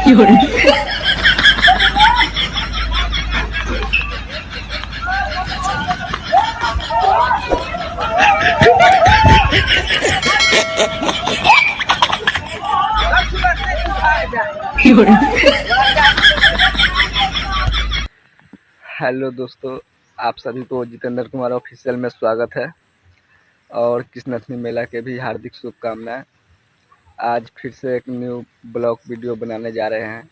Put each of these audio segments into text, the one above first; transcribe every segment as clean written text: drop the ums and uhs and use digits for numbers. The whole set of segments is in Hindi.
हेलो दोस्तों, आप सभी को जितेंद्र कुमार ऑफिशियल में स्वागत है और कृष्णाष्टमी मेला के भी हार्दिक शुभकामनाएं। आज फिर से एक न्यू ब्लॉग वीडियो बनाने जा रहे हैं।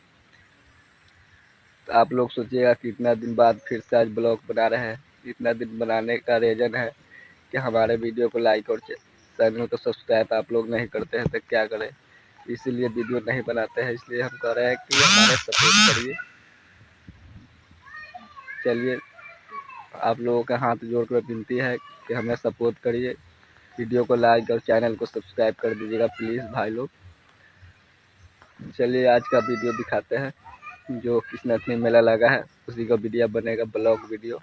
तो आप लोग सोचिएगा कि इतना दिन बाद फिर से आज ब्लॉग बना रहे हैं। इतना दिन बनाने का रीज़न है कि हमारे वीडियो को लाइक और चैनल को सब्सक्राइब आप लोग नहीं करते हैं तो क्या करें, इसीलिए वीडियो नहीं बनाते हैं। इसलिए हम कह रहे हैं कि हमारे सपोर्ट करिए। चलिए, आप लोगों का हाथ जोड़कर विनती है कि हमें सपोर्ट करिए, वीडियो को लाइक और चैनल को सब्सक्राइब कर दीजिएगा प्लीज़ भाई लोग। चलिए आज का वीडियो दिखाते हैं। जो कृष्णाष्टमी मेला लगा है उसी का वीडियो बनेगा, ब्लॉग वीडियो।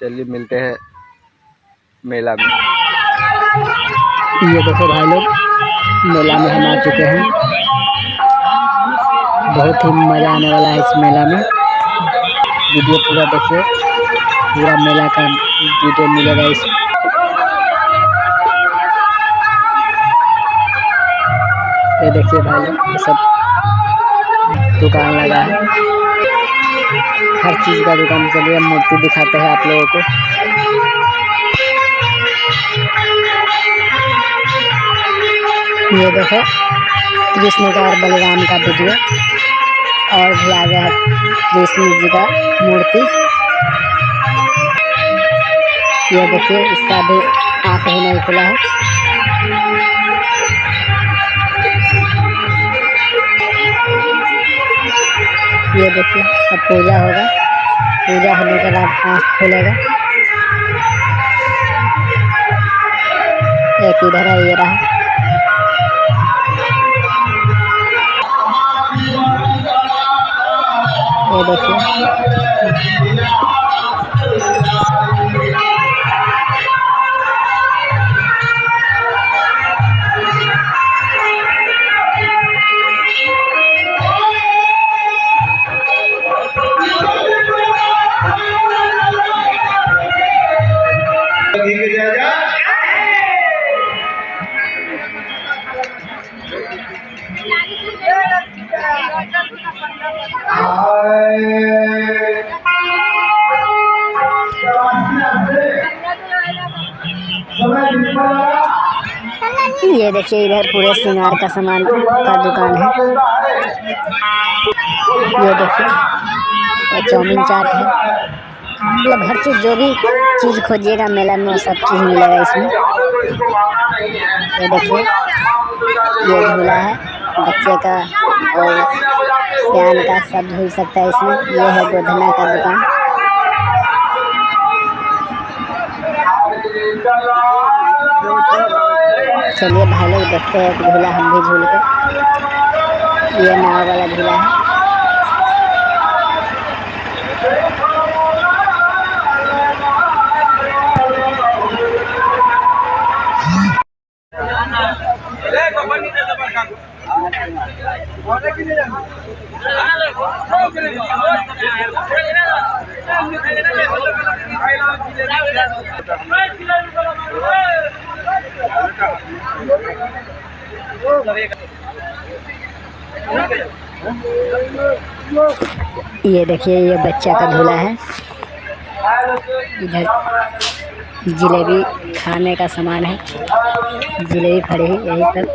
चलिए मिलते हैं मेला में। ये देखो भाई लोग, मेला में हम आ चुके हैं। बहुत ही मज़ा आने वाला है इस मेला में। वीडियो पूरा देखिए, पूरा मेला का वीडियो मिलेगा इस। ये देखिए भाई लोग, ये सब दुकान लगा है, हर चीज़ का दुकान। चलिए मूर्ति दिखाते हैं आप लोगों को। ये देखो कृष्ण का और बलराम का वीडियो, और भी आ गया है कृष्ण जी का मूर्ति। ये देखिए, इसका भी आँख ही नहीं खुला है। ये देखिए, अब पूजा होगा, पूजा होने के बाद आँख खुलेगा। एक इधर है, ये रहा। ये देखिए, ये देखिए, इधर पूरे श्रृंगार का सामान का दुकान है। ये देखिए, ये चाउमीन चाट है, मतलब हर चीज़, जो भी चीज़ खोजिएगा मेला में वो सब चीज़ मिलेगा इसमें। ये देखिए, ये झूला है बच्चे का और सियान का, सब झूल सकता है इसमें। ये है गोधना का दुकान। चलिए भाई लोग देखते हैं झूला, हम भी झूल के। ये नाव वाला झूला है। ये देखिए, ये बच्चा का झूला है। इधर जलेबी खाने का सामान है, जलेबी खड़ी है, यही सब।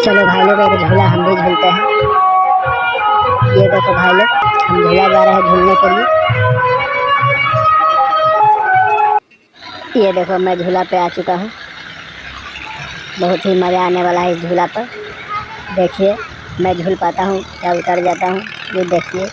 चलो भाई लोग एक झूला हम भी झूलते हैं। ये देखो भाई लोग, हम झूला जा रहे हैं झूलने के लिए। ये देखो मैं झूला पे आ चुका हूँ। बहुत ही मज़ा आने वाला है इस झूला पर। देखिए मैं झूल पाता हूँ या उतर जाता हूँ, ये देखिए।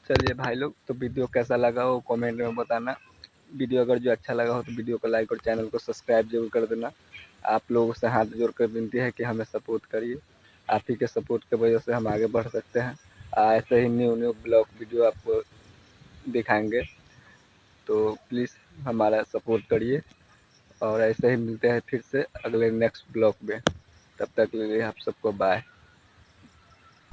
चलिए भाई लोग, तो वीडियो कैसा लगा हो कमेंट में बताना। वीडियो अगर जो अच्छा लगा हो तो वीडियो को लाइक और चैनल को सब्सक्राइब जरूर कर देना। आप लोगों से हाथ जोड़ कर विनती है कि हमें सपोर्ट करिए। आप ही के सपोर्ट की वजह से हम आगे बढ़ सकते हैं। ऐसे ही न्यू न्यू ब्लॉग वीडियो आपको दिखाएंगे, तो प्लीज़ हमारा सपोर्ट करिए। और ऐसे ही मिलते हैं फिर से अगले नेक्स्ट ब्लॉग में। तब तक के लिए आप सबको बाय।